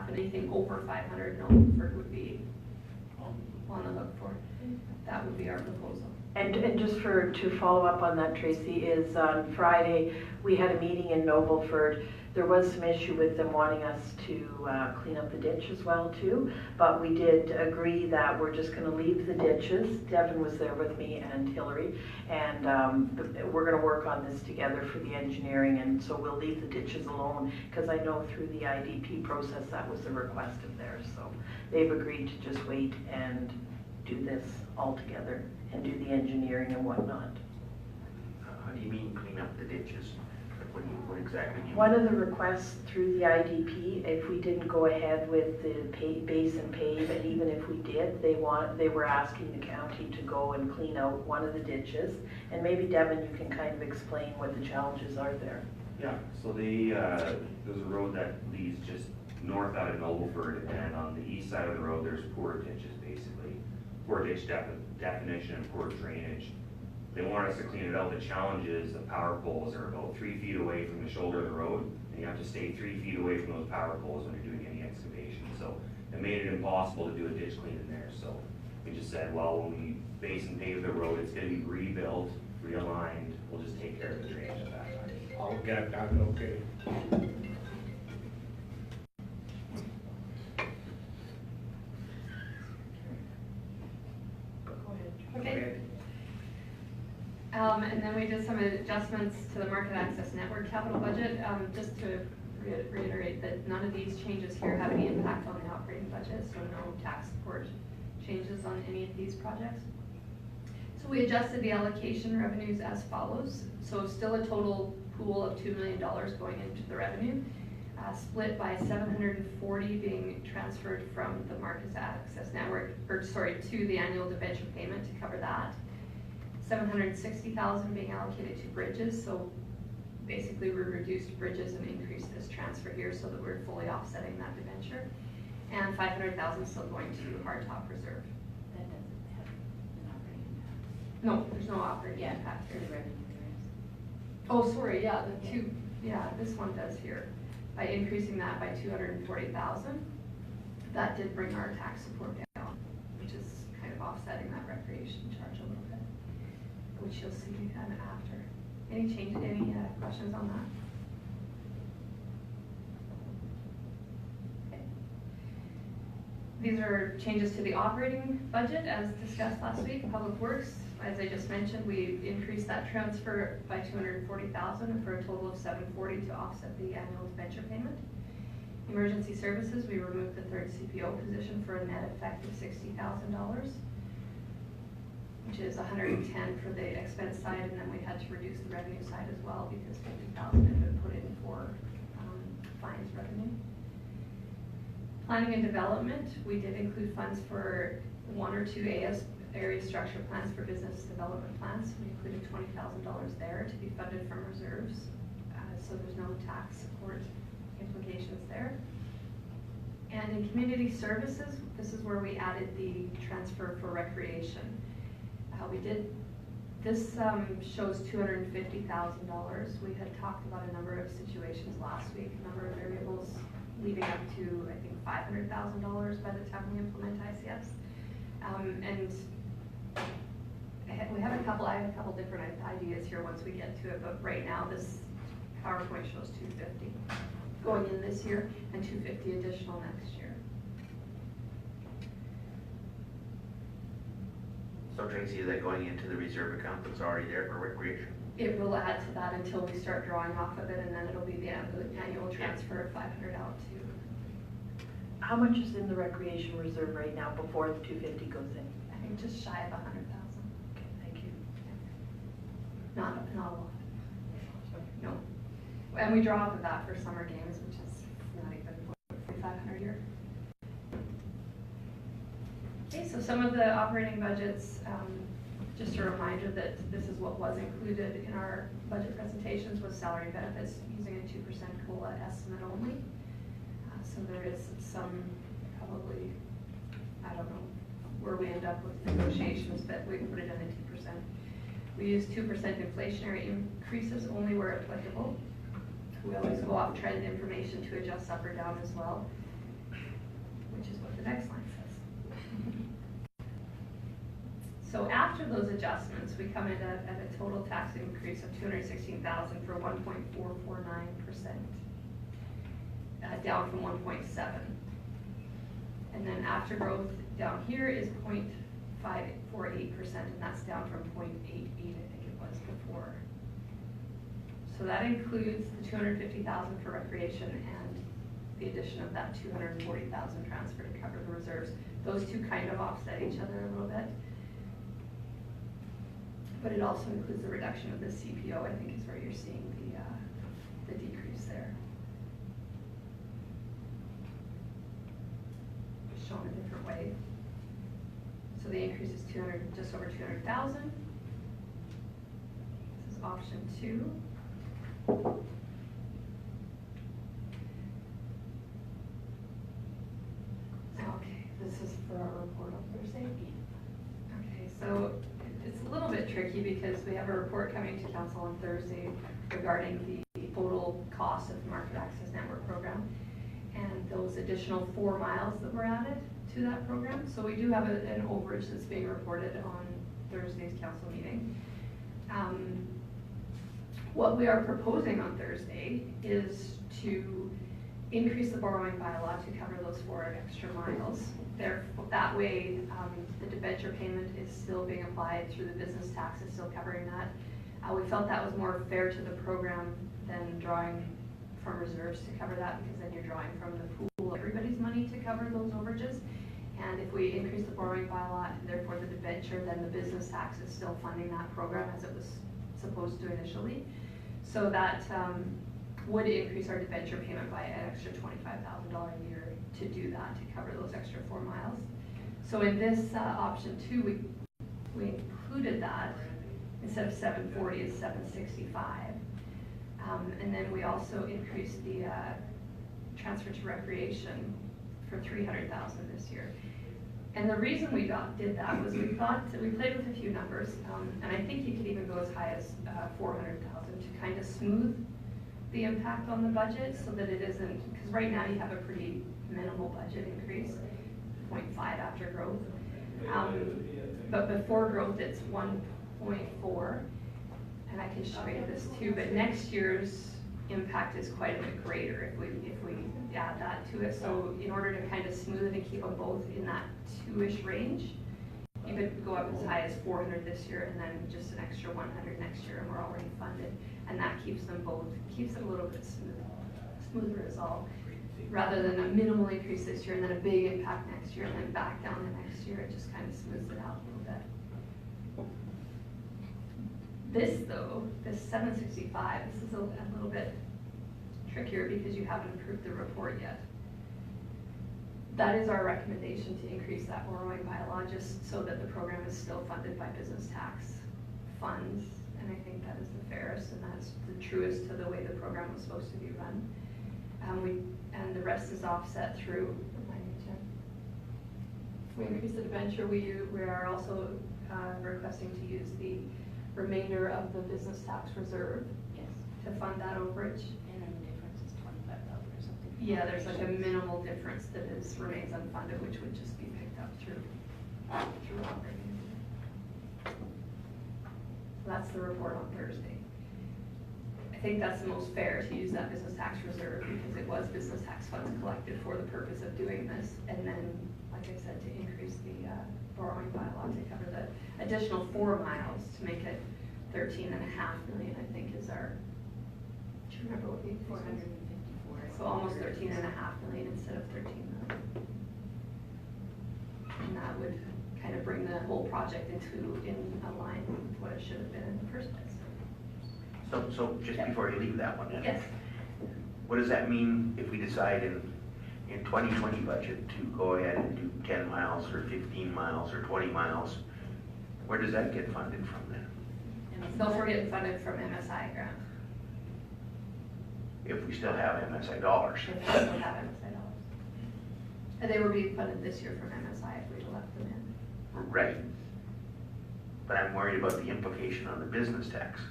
happen. Anything over 500, Nobleford would be on the hook for. That would be our proposal. And just to follow up on that, Tracy, is on Friday, we had a meeting in Nobleford. There was some issue with them wanting us to clean up the ditch as well too, but we did agree that we're just gonna leave the ditches. Devin was there with me and Hillary, and we're gonna work on this together for the engineering, and so we'll leave the ditches alone, because I know through the IDP process that was a request of theirs, so they've agreed to just wait and do this all together and do the engineering and whatnot. How do you mean clean up the ditches? Like what exactly do you One mean? of the requests through the IDP, if we didn't go ahead with the base and pave, and even if we did, they were asking the county to go and clean out one of the ditches. And maybe Devin, you can kind of explain what the challenges are there. Yeah, so there's a road that leads just north out of Nobleford, and on the east side of the road, there's poor ditches, basically. Poor ditch definition and poor drainage. They want us to clean it out. The challenge is the power poles are about 3 feet away from the shoulder of the road, and you have to stay 3 feet away from those power poles when you're doing any excavation. So it made it impossible to do a ditch clean in there. So we just said, well, when we base and pave the road, it's gonna be rebuilt, realigned. We'll just take care of the drainage at that time. I'll get that, okay. Okay. And then we did some adjustments to the market access network capital budget, just to reiterate that none of these changes here have any impact on the operating budget, so no tax support changes on any of these projects. So we adjusted the allocation revenues as follows. So still a total pool of $2 million going into the revenue, split by 740 being transferred from the market access network, or sorry, to the annual debenture payment to cover that. 760,000 being allocated to bridges, so basically we reduced bridges and increased this transfer here so that we're fully offsetting that debenture. And 500,000 still going to hardtop reserve. That doesn't have an operating impact. No, there's no operating impact For here. the revenue there is. Oh, sorry, yeah, the two, yeah, this one does here. By increasing that by 240,000, that did bring our tax support down, which is kind of offsetting that recreation charge a little bit, which you'll see kind of after. Any questions on that? Okay. These are changes to the operating budget as discussed last week. Public Works, as I just mentioned, we increased that transfer by 240,000 for a total of 740 to offset the annual debenture payment. Emergency Services, we removed the third CPO position for a net effect of $60,000. Which is 110 for the expense side, and then we had to reduce the revenue side as well because 50,000 had been put in for fines revenue. Planning and Development, we did include funds for 1 or 2 area structure plans for business development plans. We included $20,000 there to be funded from reserves, so there's no tax support implications there. And in Community Services, this is where we added the transfer for recreation. This shows $250,000. We had talked about a number of situations last week, a number of variables leading up to, I think, $500,000 by the time we implement ICS. And I have a couple different ideas here once we get to it, but right now this PowerPoint shows 250 going in this year and 250 additional next year. So Tracy, is that going into the reserve account that's already there for recreation? It will add to that until we start drawing off of it, and then it'll be the annual transfer of 500 out to. How much is in the recreation reserve right now before the 250 goes in? I think just shy of 100,000. Okay, thank you. Not a lot. No. And we draw off of that for summer games, which is not even 4,500 a year. Okay, so some of the operating budgets, just a reminder that this is what was included in our budget presentations was salary and benefits using a 2% COLA estimate only. So there is some probably, I don't know where we end up with negotiations, but we put it in at 2%. We use 2% inflationary increases only where applicable. We always go off trend information to adjust up or down as well. which is what the next line says. So after those adjustments, we come in at a total tax increase of $216,000 for 1.449%, down from 1.7. And then after growth down here is 0.548%, and that's down from 0.88, I think it was before. So that includes the $250,000 for recreation and the addition of that $240,000 transfer to cover the reserves. Those two kind of offset each other a little bit. But it also includes the reduction of the CPO, I think is where you're seeing the decrease there. Shown a different way. So the increase is just over 200,000. This is option 2. Okay, this is for our report on Thursday. Okay, so it's a little bit tricky because we have a report coming to council on Thursday regarding the total cost of the Market Access Network program and those additional 4 miles that were added to that program. So we do have an overage that's being reported on Thursday's council meeting. What we are proposing on Thursday is to increase the borrowing by law to cover those 4 extra miles. That way, the debenture payment is still being applied through the business tax, is still covering that. We felt that was more fair to the program than drawing from reserves to cover that, because then you're drawing from the pool of everybody's money to cover those overages. And if we increase the borrowing by law, and therefore the debenture, then the business tax is still funding that program as it was supposed to initially. So that would increase our debenture payment by an extra $25,000 a year to do that, to cover those extra 4 miles. So in this option 2, we included that. Instead of 740, it's 765. And then we also increased the transfer to recreation for 300,000 this year. And the reason we did that was we played with a few numbers, and I think you could even go as high as 400,000 to kind of smooth the impact on the budget, so that it isn't, because right now you have a pretty minimal budget increase, 0.5 after growth. But before growth, it's 1.4, and I can show you this too, but next year's impact is quite a bit greater if we add that to it. So in order to kind of smooth it and keep them both in that 2-ish range, you could go up as high as 400 this year and then just an extra 100 next year, and we're already funded. And that keeps them both, keeps it a little bit smoother as all, rather than a minimal increase this year and then a big impact next year and then back down the next year. It just kind of smooths it out a little bit. This though, this 765, this is a little bit trickier because you haven't approved the report yet. That is our recommendation, to increase that borrowing by law, just so that the program is still funded by business tax funds. And I think that is the fairest, and that's the truest to the way the program was supposed to be run. And the rest is offset through, if we increase the debenture, we are also requesting to use the remainder of the business tax reserve. Yes. To fund that overage. And then the difference is 25,000 or something. Yeah, there's like a minimal difference that remains unfunded, which would just be picked up through operating. So that's the report on Thursday. I think that's the most fair, to use that business tax reserve, because it was business tax funds collected for the purpose of doing this. And then, like I said, to increase the borrowing by law to cover the additional 4 miles to make it 13.5 million, I think is our, do you remember what the increase was? 454. So almost 13.5 million instead of 13 million. And that would kind of bring the whole project in line with what it should have been in the first place. So just before you leave that one, Yes. what does that mean if we decide in 2020 budget to go ahead and do 10 miles or 15 miles or 20 miles? Where does that get funded from then? Those were getting funded from MSI grant. If we still have MSI dollars. If we don't have MSI dollars. And they were being funded this year from MSI if we'd left them in. Right. But I'm worried about the implication on the business tax.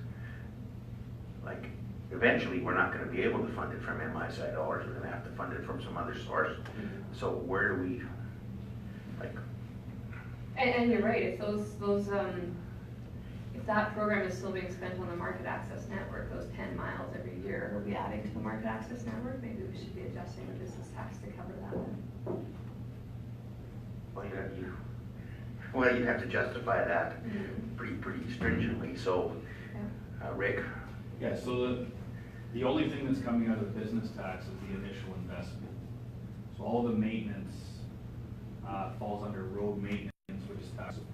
Like, eventually, we're not gonna be able to fund it from MISI dollars, we're gonna have to fund it from some other source. So where do we, like, And you're right, if if that program is still being spent on the market access network, those 10 miles every year, are we adding to the market access network? Maybe we should be adjusting the business tax to cover that. well, you'd have to justify that pretty stringently, so, Rick? Yeah, so the only thing that's coming out of the business tax is the initial investment. So all the maintenance falls under road maintenance, which is tax support.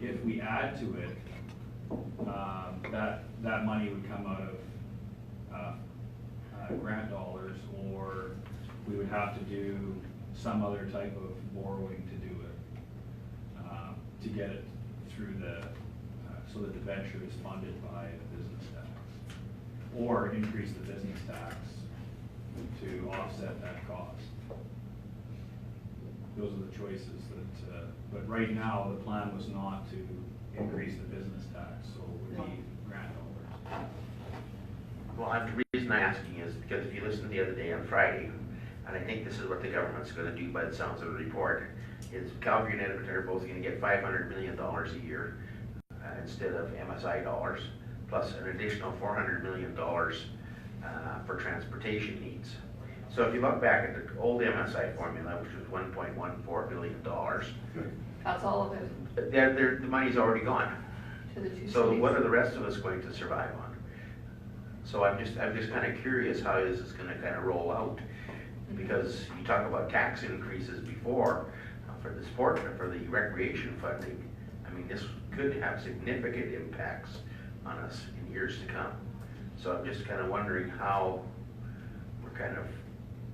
If we add to it, that money would come out of grant dollars, or we would have to do some other type of borrowing to do it, to get it through so that the venture is funded by the business tax, or increase the business tax to offset that cost. Those are the choices but right now, the plan was not to increase the business tax, so it would be grant dollars. Well, the reason I'm asking is because if you listened the other day on Friday, and I think this is what the government's gonna do by the sounds of the report, is Calgary and Edmonton are both gonna get $500 million a year instead of MSI dollars, plus an additional $400 million for transportation needs. So if you look back at the old MSI formula, which was $1.14 billion, That's all of it the money's already gone. to the two cities. So what are the rest of us going to survive on? So I'm just kind of curious how this is going to kind of roll out, because you talk about tax increases before for the sport, for the recreation funding. I mean, this could have significant impacts on us in years to come. So I'm just kind of wondering how we're kind of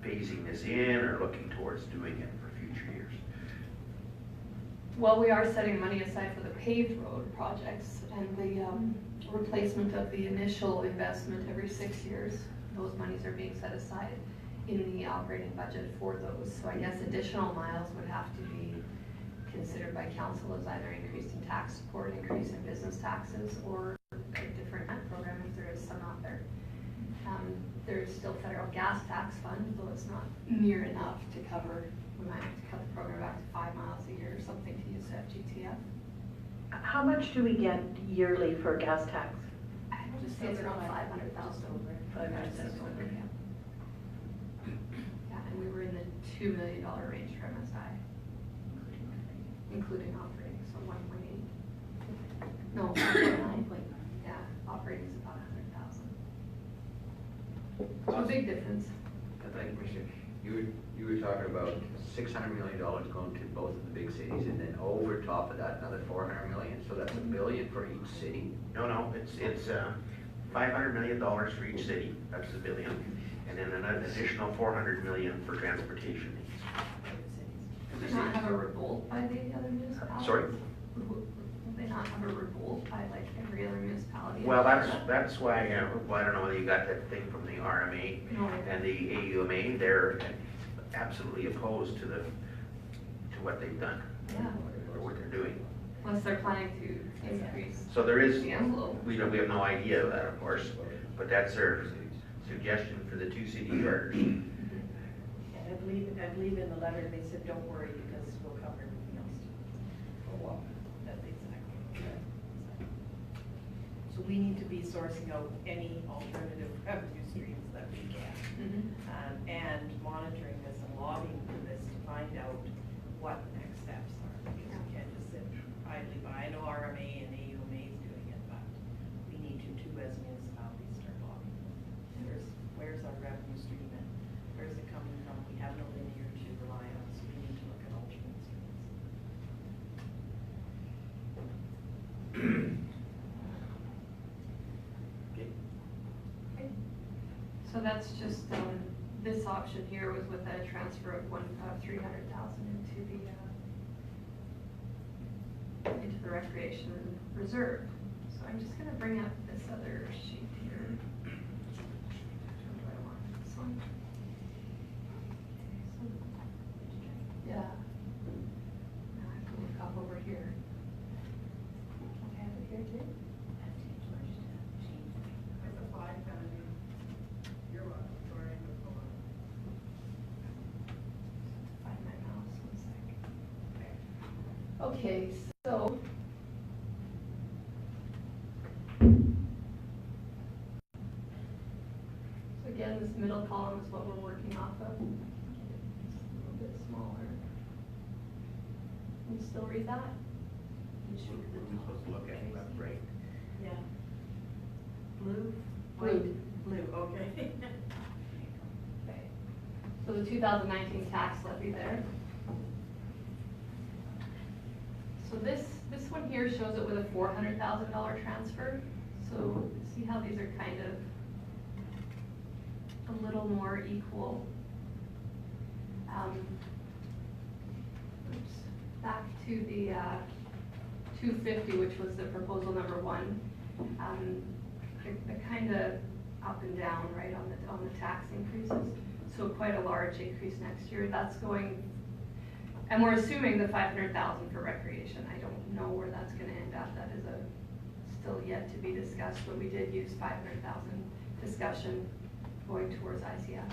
phasing this in or looking towards doing it for future years. Well, we are setting money aside for the paved road projects and the replacement of the initial investment every 6 years. Those monies are being set aside in the operating budget for those. So I guess additional miles would have to be considered by council as either increase in tax support, increase in business taxes, or a different grant program if there is some out there. There's still federal gas tax fund, though it's not near enough to cover. We might have to cut the program back to 5 miles a year or something to use FGTF. How much do we get yearly for gas tax? I would just say it's around 500,000. 500,000. Yeah, and we were in the $2 million range for MSI, including operating, so 1.8. No, 1.9. Yeah, operating is about 100,000. So a big difference. Thank you, Commissioner. You were talking about $600 million going to both of the big cities, and then over top of that, another $400 million, so that's $1 billion for each city. No, it's $500 million for each city, that's $1 billion, and then an additional $400 million for transportation needs. Do they not have a revolt by the other municipalities? Sorry? Will they not have a revolt by like every other municipality? Well, that's why, well, I don't know whether you got that thing from the RMA No, I and the AUMA, they're absolutely opposed to what they've done, Yeah, or what they're doing. unless they're planning to increase So there is, the envelope. we have no idea of that, of course, but that's their suggestion for the two city charters. And I believe in the letter, they said, don't worry, because we'll cover everything else. Oh, well, that's exactly. So we need to be sourcing out any alternative revenue streams that we can. And monitoring this and lobbying for this to find out what the next steps are, because we can't just sit idly by. I know RMA and AUMA is doing it, but we need to too as municipalities start lobbying. Where's our revenue stream and where's it coming from? We have no linear to rely on, so we need to look at alternate streams. So that's just, this option here was with a transfer of 300,000 into the recreation reserve. So I'm just gonna bring up this other sheet here. Which one do I want? This one? Yeah. Now I have to look up over here. Can I have it here too? Where's the 5 Okay, so. So again, this middle column is what we're working off of. It's a little bit smaller. Can you still read that? We're supposed to look at it left, right. Yeah. Blue? Blue. Blue, okay. Okay. So the 2019 tax levy there. So this one here shows it with a $400,000 transfer. So see how these are kind of a little more equal. Oops. Back to the 250, which was the proposal number 1. They're kind of up and down, right, on the tax increases. So quite a large increase next year. That's going, and we're assuming the 500,000 for recreation. I don't know where that's going to end up. That is still yet to be discussed, but we did use 500,000 discussion going towards ICFs.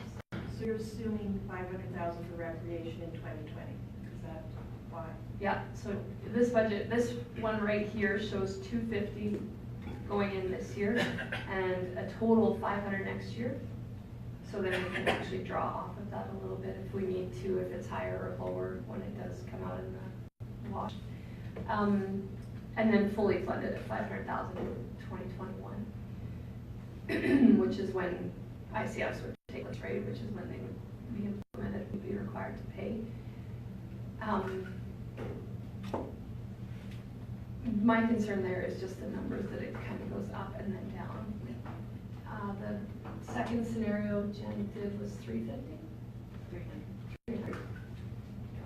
So you're assuming 500,000 for recreation in 2020, is that why? Yeah, so this budget, this one right here shows 250 going in this year and a total of 500 next year. So then we can actually draw off of that a little bit if we need to, if it's higher or lower when it does come out in the wash. And then fully funded at 500,000 in 2021, which is when ICFs would take this rate, which is when they would be implemented and be required to pay. My concern there is just the numbers, that it kind of goes up and then down. The second scenario Jen did was 350?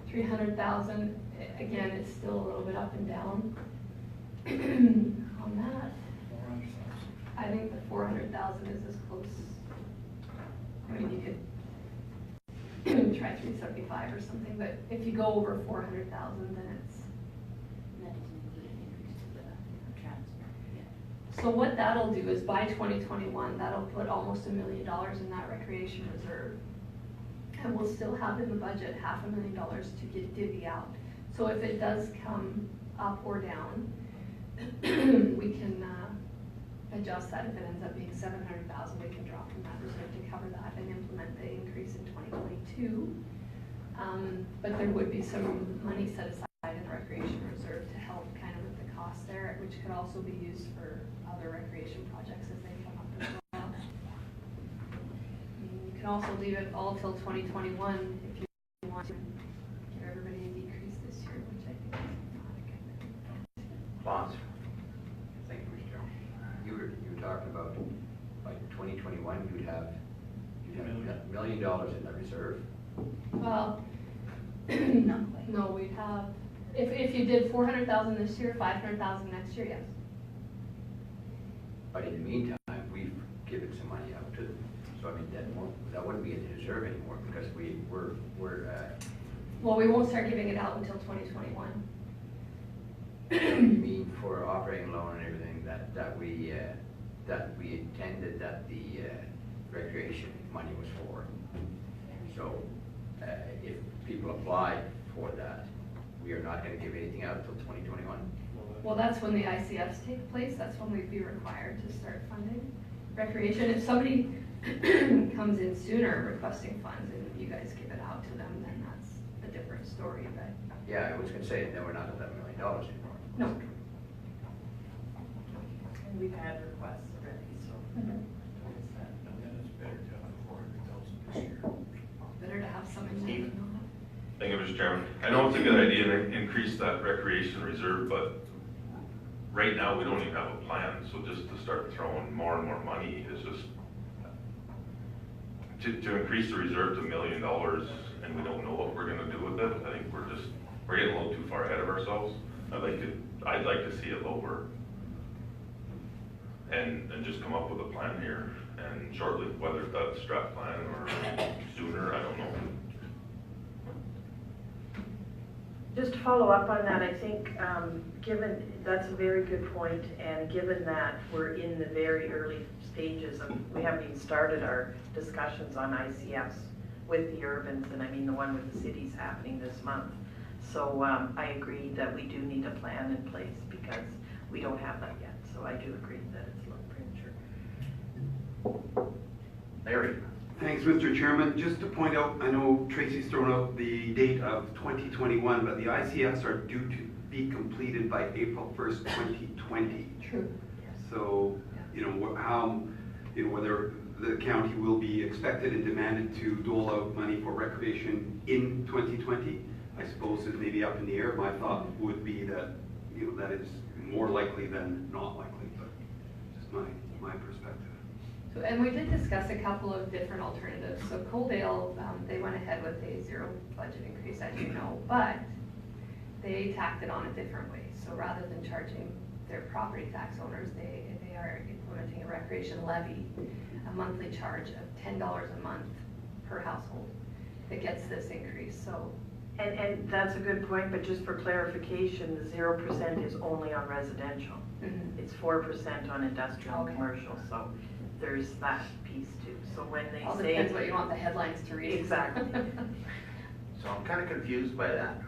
300,000. Again, it's still a little bit up and down. On that, I think the 400,000 is as close. I mean, you could try 375 or something, but if you go over 400,000, then it's. That doesn't include an increase to the transfer. So what that'll do is by 2021, that'll put almost $1 million in that recreation reserve. And we'll still have in the budget $500,000 to get divvy out. So if it does come up or down, we can adjust that. If it ends up being 700,000, we can draw from that reserve to cover that and implement the increase in 2022. But there would be some money set aside in the recreation reserve to help kind of with the cost there, which could also be used for other recreation projects as they come up as well. You can also leave it all till 2021 if you want to give everybody a decrease this year, which I think is not a good thing. Bonds? Thank you, Mr. Chairman. You were talking about, by 2021, you'd have $1 million in the reserve. Well, no, we'd have, if you did 400,000 this year, 500,000 next year, yes. But in the meantime, we've given some money out to them. So I mean, that wouldn't be in the reserve anymore because we're Well, we won't start giving it out until 2021. you mean for operating loan and everything that we intended that the recreation money was for. So if people apply for that, we are not going to give anything out until 2021. Well, that's when the ICFs take place. That's when we'd be required to start funding recreation. If somebody comes in sooner requesting funds and you guys give it out to them, then that's a different story. But Yeah, I was going to say, then we're not at that $1 million anymore. no. And we've had requests already, so. Better to have something than not. Thank you, Mr. Chairman. I know it's a good idea to increase that recreation reserve, but right now we don't even have a plan. So just to start throwing more and more money is just, to increase the reserve to $1 million and we don't know what we're gonna do with it, I think we're getting a little too far ahead of ourselves. I'd like to see it lower and just come up with a plan here and shortly, whether that's strat plan or sooner, I don't know. Just to follow up on that, I think, given, that's a very good point, and given that we're in the very early stages of, we haven't even started our discussions on ICFs with the urbans, and I mean the one with the cities happening this month. So I agree that we do need a plan in place because we don't have that yet. So I do agree that it's a little premature. Larry? Thanks, Mr. Chairman. Just to point out, I know Tracy's thrown out the date of 2021, but the ICFs are due to be completed by April 1st, 2020. True. So, whether the county will be expected and demanded to dole out money for recreation in 2020, I suppose is maybe up in the air. My thought would be that, that is more likely than not likely, but just my perspective. So, and we did discuss a couple of different alternatives. So Coaldale, they went ahead with a zero budget increase, as you know, but they tacked it on a different way. So rather than charging their property tax owners, they are implementing a recreation levy, a monthly charge of $10 a month per household that gets this increase. So, And that's a good point, but just for clarification, the 0% is only on residential. It's 4% on industrial and commercial, so there's that piece too. So when they all say. depends what you want the headlines to read. Exactly. So I'm kind of confused by that.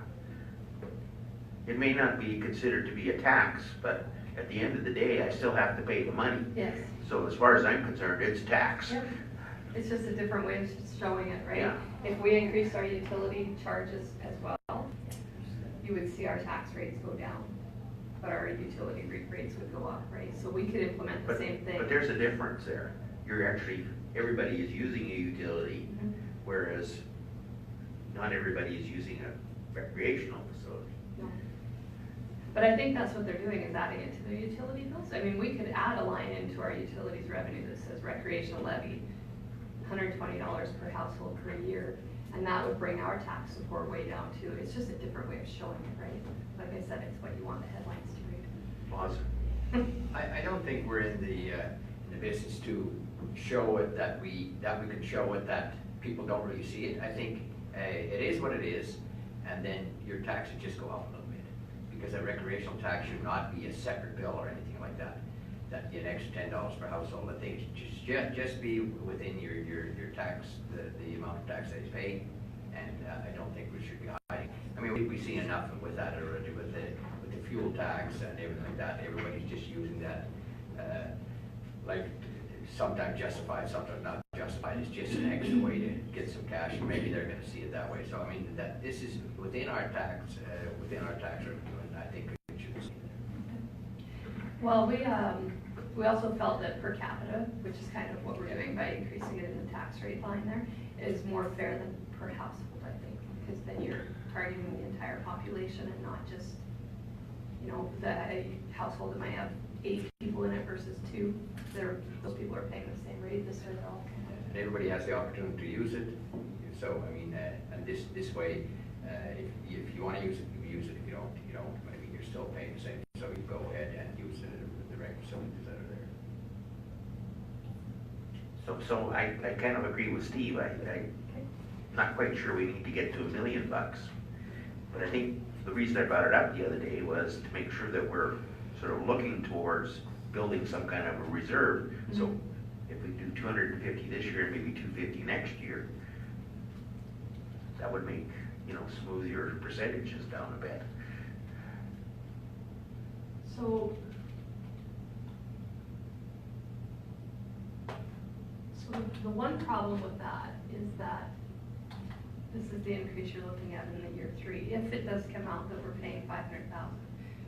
It may not be considered to be a tax, but at the end of the day, I still have to pay the money. Yes. So as far as I'm concerned, it's tax. Yep. It's just a different way of showing it, right? Yeah. If we increase our utility charges as well, you would see our tax rates go down, but our utility rates would go up, right? So we could implement the But- same thing. But there's a difference there. You're actually, everybody is using a utility, Mhm. whereas not everybody is using a recreational facility. No. But I think that's what they're doing, is adding it to their utility bills. I mean, we could add a line into our utilities revenue that says recreational levy, $120 per household per year, and that would bring our tax support way down too. It's just a different way of showing it, right? Like I said, it's what you want the headlines to read. Awesome. I don't think we're in the business to show it that we can show it that people don't really see it. I think it is what it is, and then your tax should just go up a little bit. Because a recreational tax should not be a separate bill or anything like that. That an extra $10 per household, I think it should just be within your tax, the amount of tax that is paid, and I don't think we should be hiding. I mean, we've seen enough with that already, with the fuel tax and everything like that. Everybody's just using that, like sometimes justified, sometimes not justified. It's just an extra way to get some cash, and maybe they're going to see it that way. So I mean, that this is within our tax revenue, and I think we should see it. Well, we also felt that per capita, which is kind of what we're doing by increasing it in the tax rate line there, is more fair than per household, I think, because then you're targeting the entire population and not just, the household that might have 8 people in it versus 2. Those people are paying the same rate. This way they're all kind of. And everybody has the opportunity to use it. So I mean, and this way, if you want to use it, you use it. If you don't, you don't. I mean, you're still paying the same. So you go ahead and use it with the rec facilities that are there. So I kind of agree with Steve. I'm not quite sure we need to get to $1 million. But I think the reason I brought it up the other day was to make sure that we're sort of looking towards building some kind of a reserve. So if we do 250 this year and maybe 250 next year, that would make, smooth your percentages down a bit. So the one problem with that is that this is the increase you're looking at in the year 3. If it does come out that we're paying $500,000,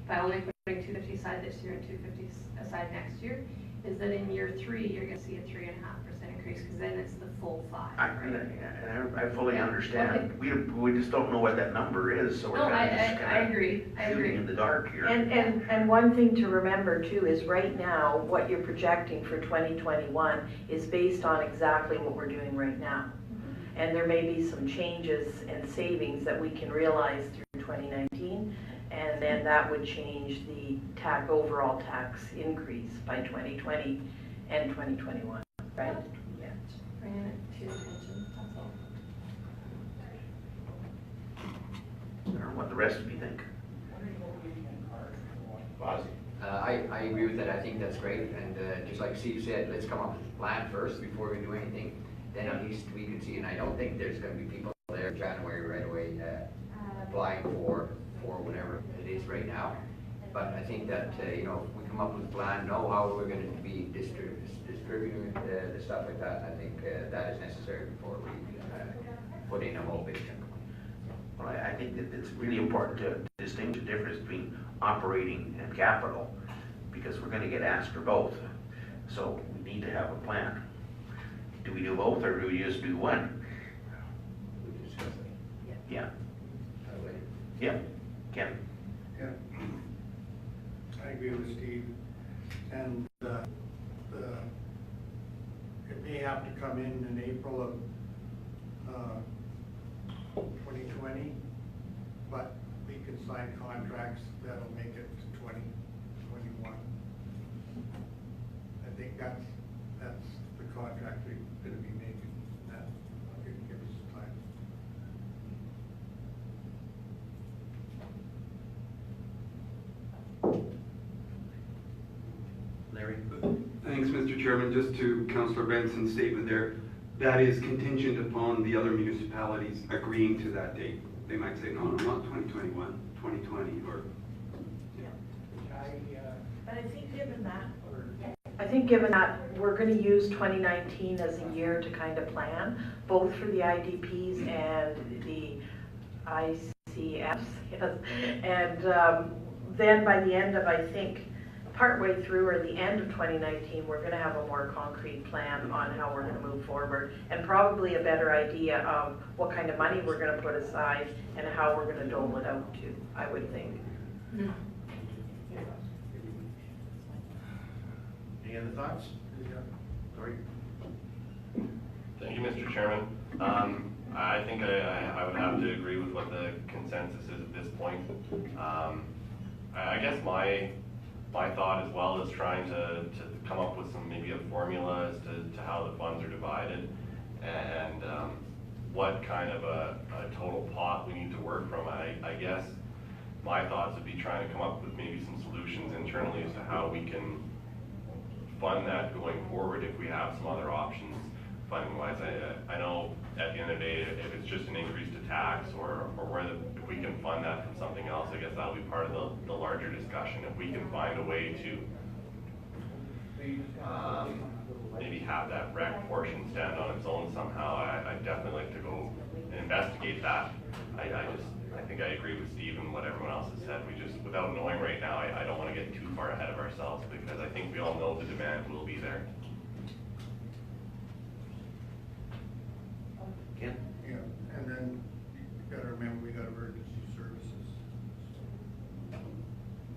by only putting 250 aside this year and 250 aside next year, is that in year 3 you're going to see a 3.5% increase, because then it's the full 5. I fully understand. We just don't know what that number is, so we're No, kind of just I agree. shooting in the dark here. And one thing to remember too is right now, what you're projecting for 2021 is based on exactly what we're doing right now. And there may be some changes and savings that we can realize through 2019, and then that would change the overall tax increase by 2020 and 2021, right? Yeah. Bringing it to your attention, that's all. I don't know what the rest of you think. I agree with that. I think that's great. And just like Steve said, let's come up with a plan first before we do anything. Then at least we can see. And I don't think there's going to be people there in January right away applying for right now. But I think that, you know, if we come up with a plan, know how we're gonna be distributing the stuff like that, I think that is necessary before we put in a whole big chunk. Well, I think that it's really important to distinguish the difference between operating and capital, because we're gonna get asked for both. So we need to have a plan. Do we do both, or do we just do one? We can discuss it. Yeah, That way. yeah, Ken? Yeah. I agree with Steve. And it may have to come in April of 2020, but we can sign contracts that'll make it to 2021. I think that's the contract we're gonna be making. That will give us time. Larry? Thanks, Mr. Chairman. Just to Councillor Benson's statement there, that is contingent upon the other municipalities agreeing to that date. They might say, no, not 2021, 2020, or But I think given that, I think given that we're going to use 2019 as a year to kind of plan, both for the IDPs and the ICFs, yes. And then by the end of, I think, partway through or the end of 2019, we're going to have a more concrete plan on how we're going to move forward, and probably a better idea of what kind of money we're going to put aside and how we're going to dole it out to, I would think. Any other thoughts? Lori? Thank you, Mr. Chairman. I think I would have to agree with what the consensus is at this point. I guess my thought as well is trying to come up with some, maybe a formula as to how the funds are divided, and what kind of a total pot we need to work from. I guess my thoughts would be trying to come up with maybe some solutions internally as to how we can fund that going forward if we have some other options funding wise. I know at the end of the day, if it's just an increase to tax or if we can fund that from something else, I guess that'll be part of the larger discussion. If we can find a way to maybe have that rec portion stand on its own somehow, I'd definitely like to go and investigate that. I think I agree with Steve and what everyone else has said. We just, without knowing right now, I don't want to get too far ahead of ourselves, because I think we all know the demand will be there. Ken? Yeah, and then you gotta remember, we got emergency services. So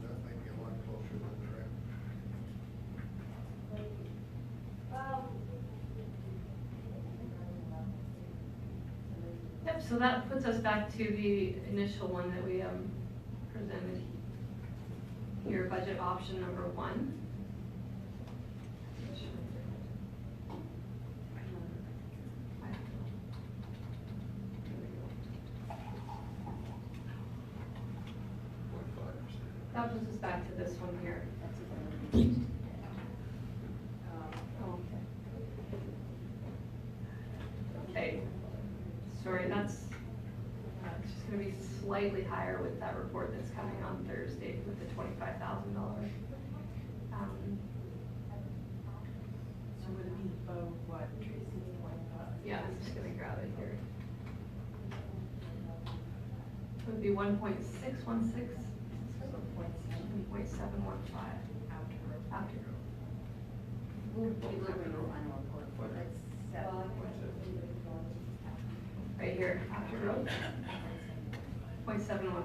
that might be a lot closer than the rec. Yep, so that puts us back to the initial one that we presented here, budget option number 1. That puts us back to this one here. Okay, sorry, that's just gonna be slightly higher with that report that's coming on Thursday with the $25,000. so would it be about what, Tracy, 25? Yeah, I'm just gonna grab it here. It would be 1.616, 1.715 after growth. We'll be delivering the final report for this. Right here, after growth, 0.715%.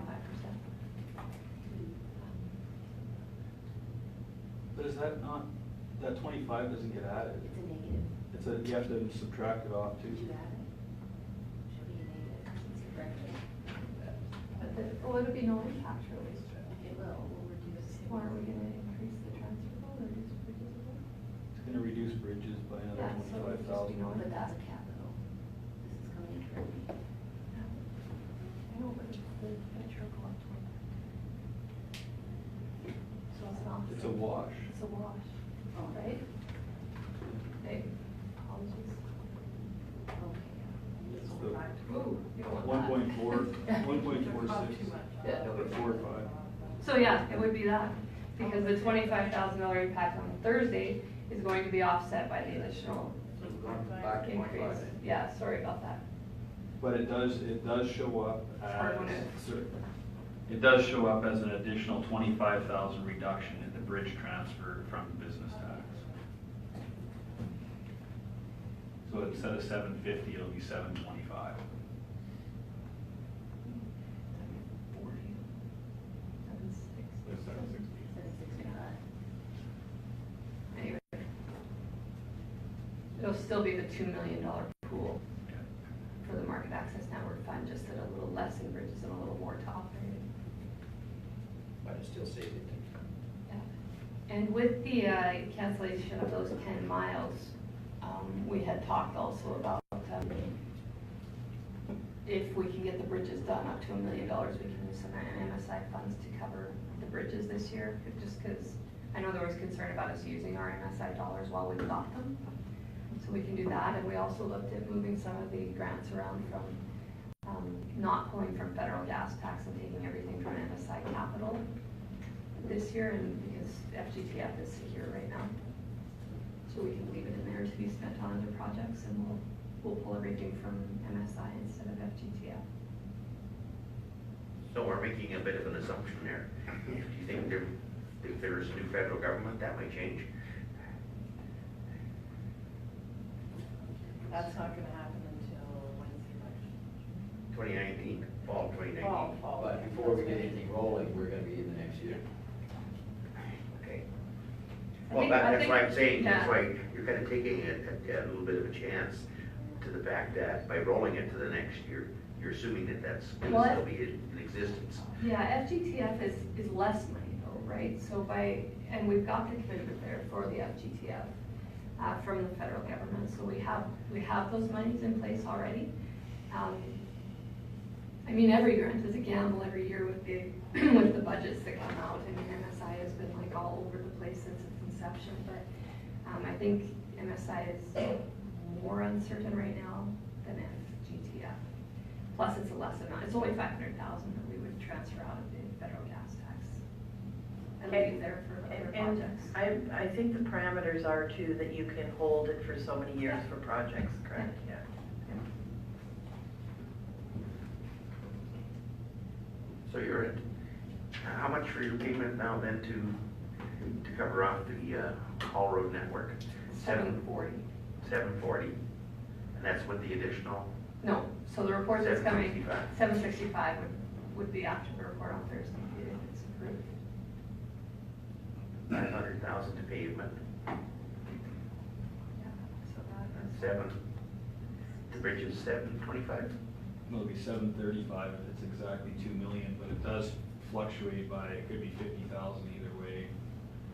But is that not, that 25 doesn't get added? It's a negative. It's a, you have to subtract it off too. Did you add it? Should be a negative. It's correct. But it'll be no impact really. It will, we'll reduce. Or are we gonna increase the transfer bill or reduce bridges a bit? It's gonna reduce bridges by another Yeah, so it'll just be 25,000. no But impact. that's a capital. This is coming in currently. I know, but the picture go up 20. So it's not. It's a wash. It's a wash, Oh, right? Okay, apologies. Okay. It's the Ooh, you don't want that. 1.4, 1.46. Yeah, no, or 4 or 5. So yeah, it would be that, because the $25,000 impact on Thursday is going to be offset by the additional Back to increase. 25. Yeah, sorry about that. But it does show up hard when it does show up as an additional 25,000 reduction in the bridge transfer from business tax. So instead of 750, it'll be 725. 765. Anyway. It'll still be the $2 million pool for the market access network fund, just at a little less in bridges and a little more to operate. But it's still saving. Yeah. And with the cancellation of those 10 miles, we had talked also about if we can get the bridges done up to $1 million, we can use some MSI funds to cover the bridges this year, just because I know there was concern about us using our MSI dollars while we got them. So we can do that, and we also looked at moving some of the grants around from not pulling from federal gas tax and taking everything from MSI capital this year, and because FGTF is secure right now. So we can leave it in there to be spent on other projects, and we'll pull everything from MSI instead of FGTF. So we're making a bit of an assumption there. Do you think if there's a new federal government, that might change? That's not gonna happen until when's the election? 2019, fall of 2019. Fall. But before we get anything rolling, we're gonna be in the next year. Okay. I Well, think- that's why I'm saying, that's yeah. why you're kind of taking a little bit of a chance to the fact that by rolling it to the next year, you're assuming that that's going to Well, still be in existence. Yeah, FGTF is less money though, right? So and we've got the commitment there for the FGTF from the federal government. So we have those monies in place already. I mean, every grant is a gamble every year with the with the budgets that come out. I mean, MSI has been like all over the place since its inception, but I think MSI is more uncertain right now than FGTF. Plus, it's a less amount. It's only 500,000 that we would transfer out of the federal gas tax and leave there for other And projects. I think the parameters are too that you can hold it for so many years Yeah. for projects, correct? Yeah. So you're at, how much for your payment now then to cover off the haul road network? 740. 740? And that's with the additional? No, so the report that's coming, 765. 765 would be after the report on Thursday if it's approved. 900,000 to pavement, Yeah, so that's. 7, the bridge is 725? It'll be 735 if it's exactly 2 million, but it does fluctuate by, it could be 50,000 either way.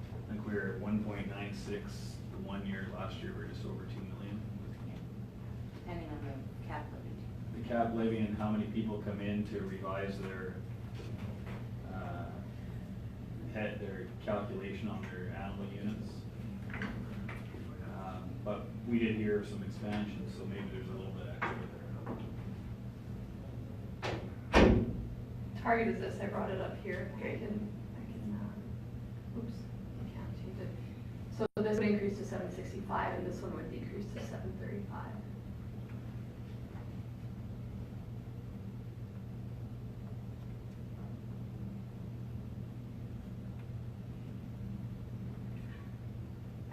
I think we were at 1.96 the 1 year, last year we were just over 2 million. Depending on the cap limit. The cap levy and how many people come in to revise their their calculation on their animal units. But we did hear of some expansion, so maybe there's a little bit extra there. Target is this, I brought it up here. I can, oops, I can't change it. So this would increase to 765 and this one would decrease to 735.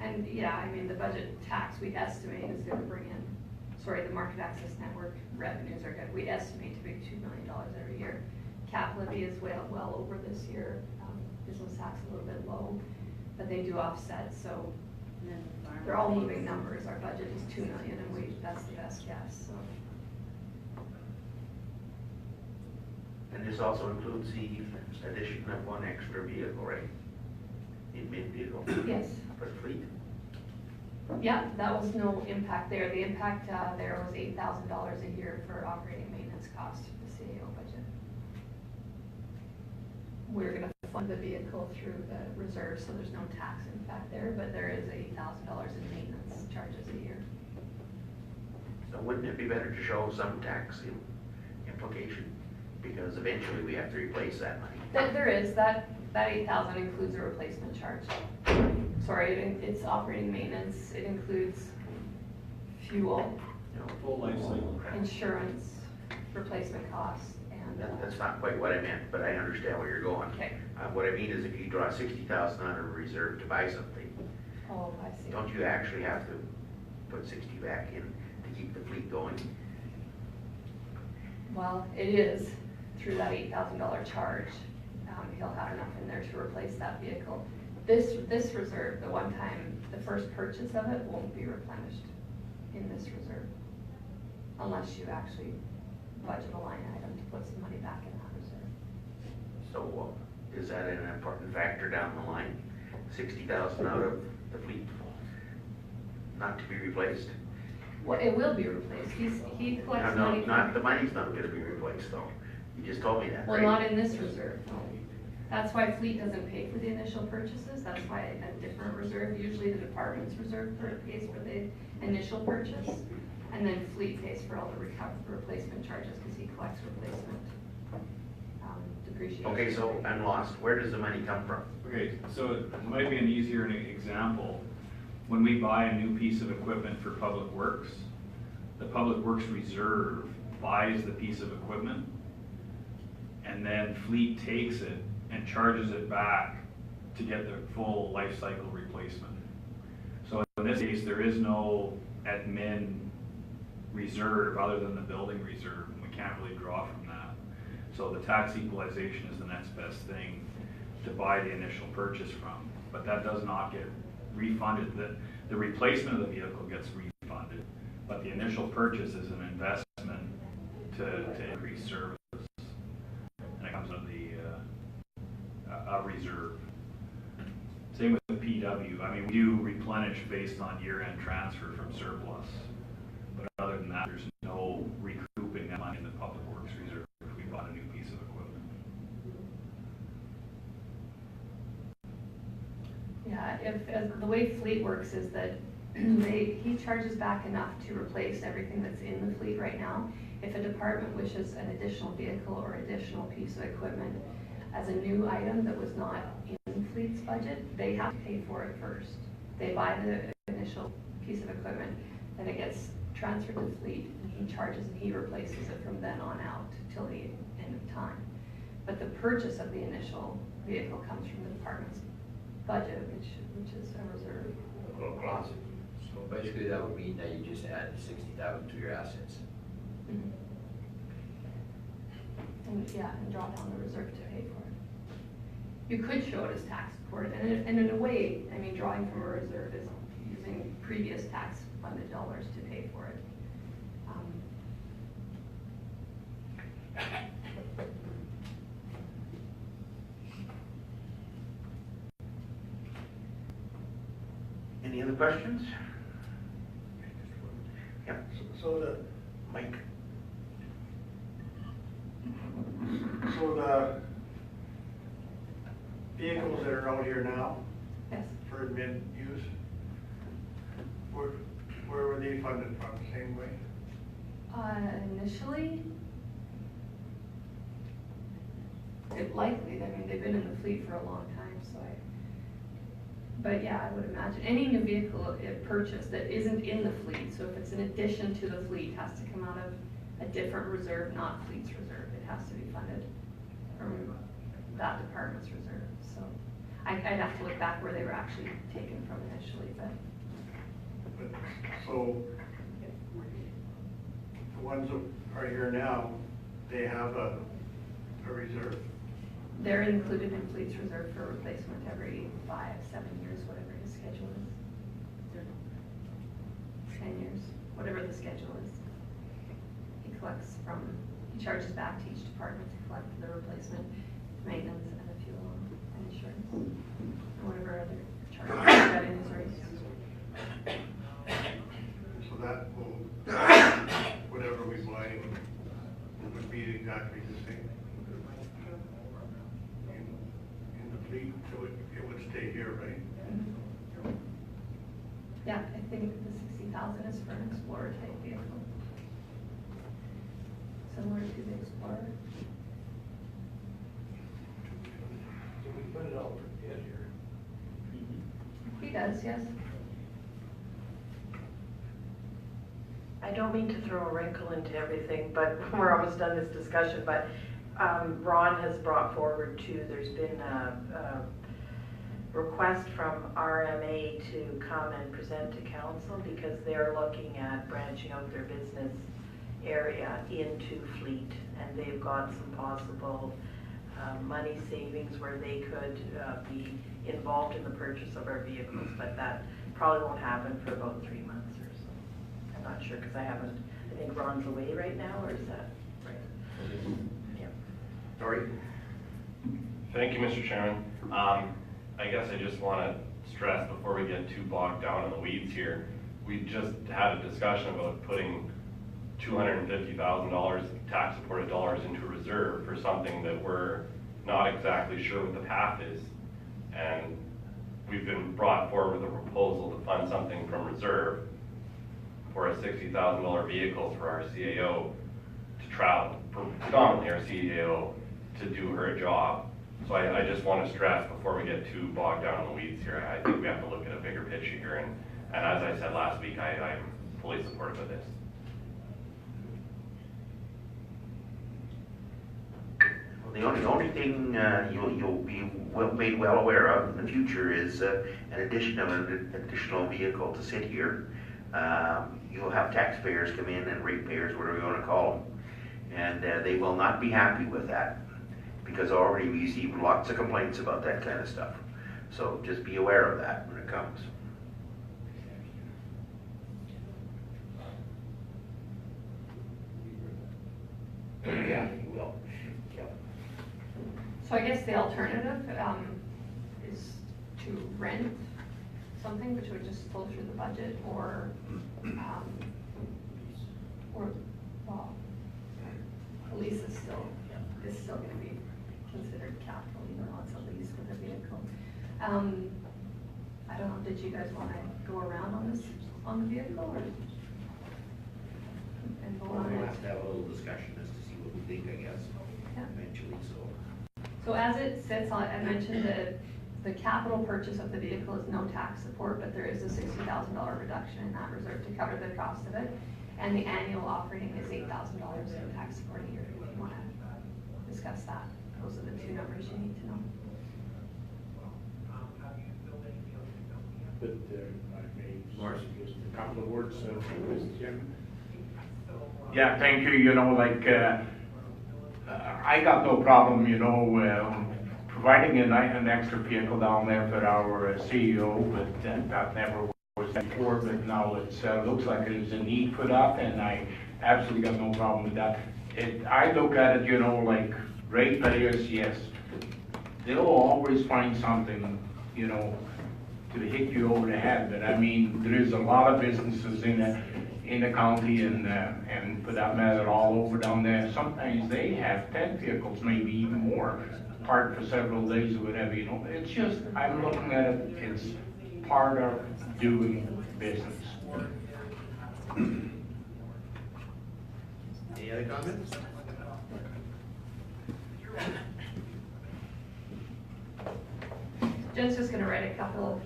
And yeah, I mean, the budget tax we estimate is gonna bring in, the market access network revenues are good. We estimate to be $2 million every year. Cap levy is well over this year. Business tax a little bit low, but they do offset, so And then the farm they're all rates. moving numbers. Our budget is 2 million and that's the best guess, so. And this also includes the addition of one extra vehicle, right? In mid-vehicle? Yes. For the fleet? Yeah, that was no impact there. The impact there was $8,000 a year for operating maintenance costs for the CAO budget. We're gonna fund the vehicle through the reserve, so there's no tax impact there, but there is $8,000 in maintenance charges a year. So wouldn't it be better to show some tax implication Because eventually we have to replace that money. There is, that 8,000 includes a replacement charge. Sorry, it's operating maintenance, it includes fuel, Full life cycle. insurance, replacement costs, and, That's not quite what I meant, but I understand where you're going. okay. What I mean is if you draw 60,000 out of reserve to buy something, Oh, I see. don't you actually have to put 60 back in to keep the fleet going? Well, it is through that $8,000 charge. He'll have enough in there to replace that vehicle. This reserve, the one time, the first purchase of it won't be replenished in this reserve. Unless you actually budget a line item to put some money back in that reserve. So is that an important factor down the line? 60,000 out of the fleet, not to be replaced? Well, it will be replaced. He collects No, money. not, the money's not gonna be replaced though. You just told me that, Well, right? not in this reserve, no. That's why fleet doesn't pay for the initial purchases. That's why a different reserve, usually the department's reserve pays for the initial purchase. And then fleet pays for all the replacement charges because he collects replacement depreciation. Okay, so I'm lost. Where does the money come from? Okay, so it might be an easier example. When we buy a new piece of equipment for Public Works, the Public Works Reserve buys the piece of equipment, and then Fleet takes it and charges it back to get the full life cycle replacement. So in this case, there is no admin reserve other than the building reserve, and we can't really draw from that. So the tax equalization is the next best thing to buy the initial purchase from, but that does not get refunded. The replacement of the vehicle gets refunded, but the initial purchase is an investment to increase service, and it comes out of the reserve. Same with PW. I mean, we do replenish based on year-end transfer from surplus, but other than that, there's no recouping that money in the Public Works Reserve if we bought a new piece of equipment. Yeah, the way fleet works is that he charges back enough to replace everything that's in the fleet right now. If a department wishes an additional vehicle or additional piece of equipment as a new item that was not in fleet's budget, they have to pay for it first. They buy the initial piece of equipment, then it gets transferred to fleet, and he charges and he replaces it from then on out till the end of time. But the purchase of the initial vehicle comes from the department's budget, which is a reserve. So basically, that would mean that you just add 60,000 to your assets. Mhm. And draw down the reserve to pay for it. You could show it as tax support, and in a way, I mean, drawing from a reserve is using previous tax funded dollars to pay for it. Any other questions? Yeah, So the, Mike? so the vehicles that are out here now Yes. for admin use, where were they funded from? Same way? Initially, likely, I mean, they've been in the fleet for a long time, so but yeah, I would imagine any new vehicle purchased that isn't in the fleet, so if it's an addition to the fleet, has to come out of a different reserve, not fleet's reserve. It has to be funded from that department's reserve, so I'd have to look back where they were actually taken from initially, but. But, so, the ones that are here now, they have a reserve. They're included in fleet's reserve for replacement every 5, 7 years, whatever his schedule is. 10 years, whatever the schedule is. He collects he charges back to each department to collect the replacement, maintenance, and the fuel and insurance, and whatever other charges he's got in his rates. So that will, whatever we buy would be exactly the same. In the fleet, so it would stay here, right? Yeah, I think the 60,000 is for an Explorer type vehicle. Similar to the Explorer. yes? I don't mean to throw a wrinkle into everything, but we're almost done this discussion, but Ron has brought forward too, there's been a request from RMA to come and present to council because they're looking at branching out their business area into fleet, and they've got some possible money savings where they could be involved in the purchase of our vehicles, but that probably won't happen for about 3 months or so. I'm not sure, because I think Ron's away right now, or is that right? Yeah. Sorry? Thank you, Mr. Chairman. I guess I just want to stress before we get too bogged down in the weeds here, we just had a discussion about putting $250,000 tax-supported dollars into reserve for something that we're not exactly sure what the path is. And we've been brought forward with a proposal to fund something from reserve for a $60,000 vehicle for our CAO to travel, predominantly our CAO, to do her job. So I just want to stress before we get too bogged down in the weeds here, I think we have to look at a bigger picture here. And as I said last week, I'm fully supportive of this. Well, the only thing you'll be made well aware of in the future is an additional vehicle to sit here. You'll have taxpayers come in and ratepayers, whatever you want to call them, and they will not be happy with that because already we receive lots of complaints about that kind of stuff. So just be aware of that when it comes. Yeah, you will. Yep. So I guess the alternative is to rent something, which would just flow through the budget, or well, a lease is still going to be considered capital, even though it's a lease with a vehicle. I don't know, did you guys want to go around on the vehicle, or? And vote on We'll it? have to have a little discussion as to see what we think, I guess, Yeah. eventually, so. So as it sits on, I mentioned that the capital purchase of the vehicle is no tax support, but there is a $60,000 reduction in that reserve to cover the cost of it. And the annual operating is $8,000 in tax support a year, if you want to discuss that. Those are the two numbers you need to know. But I made just a couple of words, Mr. Chairman. Yeah, thank you. You know, like, I got no problem, you know, providing an extra vehicle down there for our CEO, but that never was before, but now it looks like there's a need for that, and I absolutely got no problem with that. I look at it, you know, like ratepayers, yes, they'll always find something, you know, to hit you over the head, but I mean, there is a lot of businesses in the county and for that matter all over down there. Sometimes they have 10 vehicles, maybe even more, parked for several days or whatever, you know. It's just, I'm looking at it, it's part of doing business. Any other comments? Jen's just going to write a couple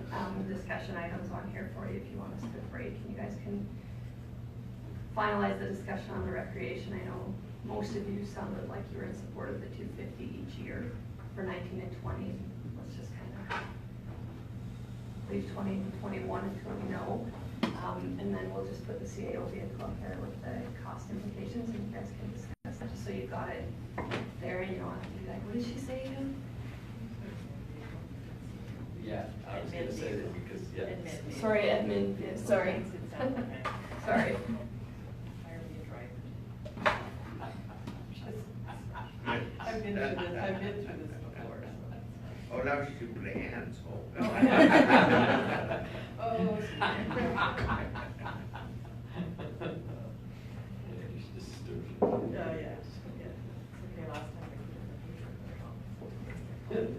discussion items on here for you if you want us to break, and you guys can finalize the discussion on the recreation. I know most of you sounded like you were in support of the $250 each year for 19 and 20. Let's just kind of leave 20 and 21 until we know. And then we'll just put the CAO vehicle up there with the cost implications, and you guys can discuss that, just so you've got it there and you don't have to be like, what did she say again? Yeah, I was gonna say that because, yeah. Sorry, Edmund, yeah, sorry. Sorry. Hire me a driver. I've been through this before. Oh, now she's doing the hands, oh. Oh, yeah. Okay, last time I did it.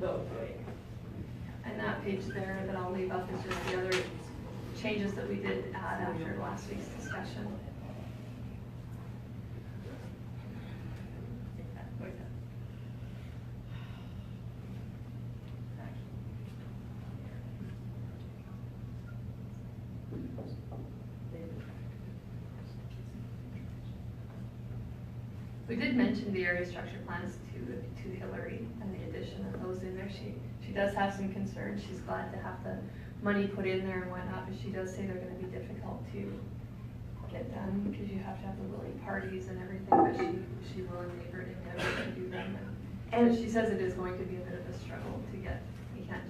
And that page there that I'll leave up is just the other changes that we did add after last week's discussion. We did mention the area structure plans to Hillary and the addition of those in there. She does have some concerns. She's glad to have the money put in there and whatnot, but she does say they're gonna be difficult to get done because you have to have the willing parties and everything, but she will endeavor to do them. And she says it is going to be a bit of a struggle to get, you can't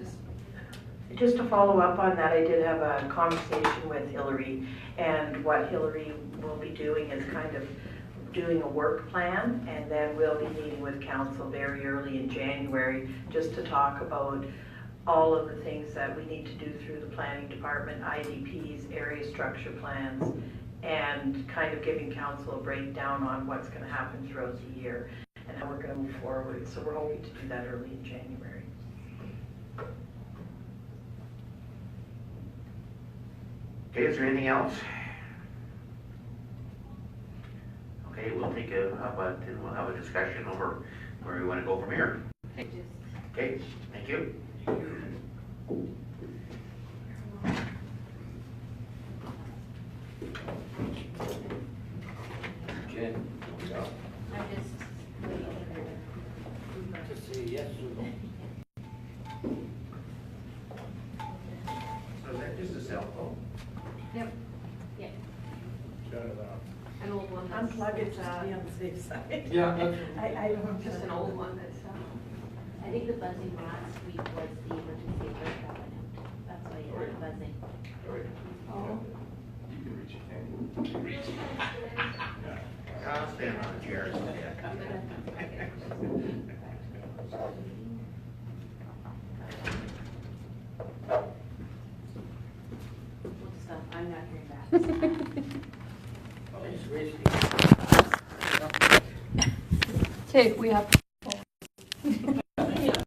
Just to follow up on that, I did have a conversation with Hillary, and what Hillary will be doing is kind of doing a work plan, and then we'll be meeting with council very early in January just to talk about all of the things that we need to do through the planning department, IDPs, area structure plans, and kind of giving council a breakdown on what's going to happen throughout the year and how we're going to move forward. So we're hoping to do that early in January. Okay, is there anything else? Okay, we'll take we'll have a discussion over where we want to go from here. Okay, thank you. Jen, go. I'm just waiting for To say yes or no. So is that just a cell phone? Yep, Yeah. Shut it off. an old one that's. Unplug it, just to be on the safe side. Yeah, that's. I don't. Just an old one that's, I think the buzzing last week was the emergency alert that went out. That's why you had the buzzing. oh, You can reach it, can you? I'll stand on the chair. We'll stop. I'm not hearing back. okay, we have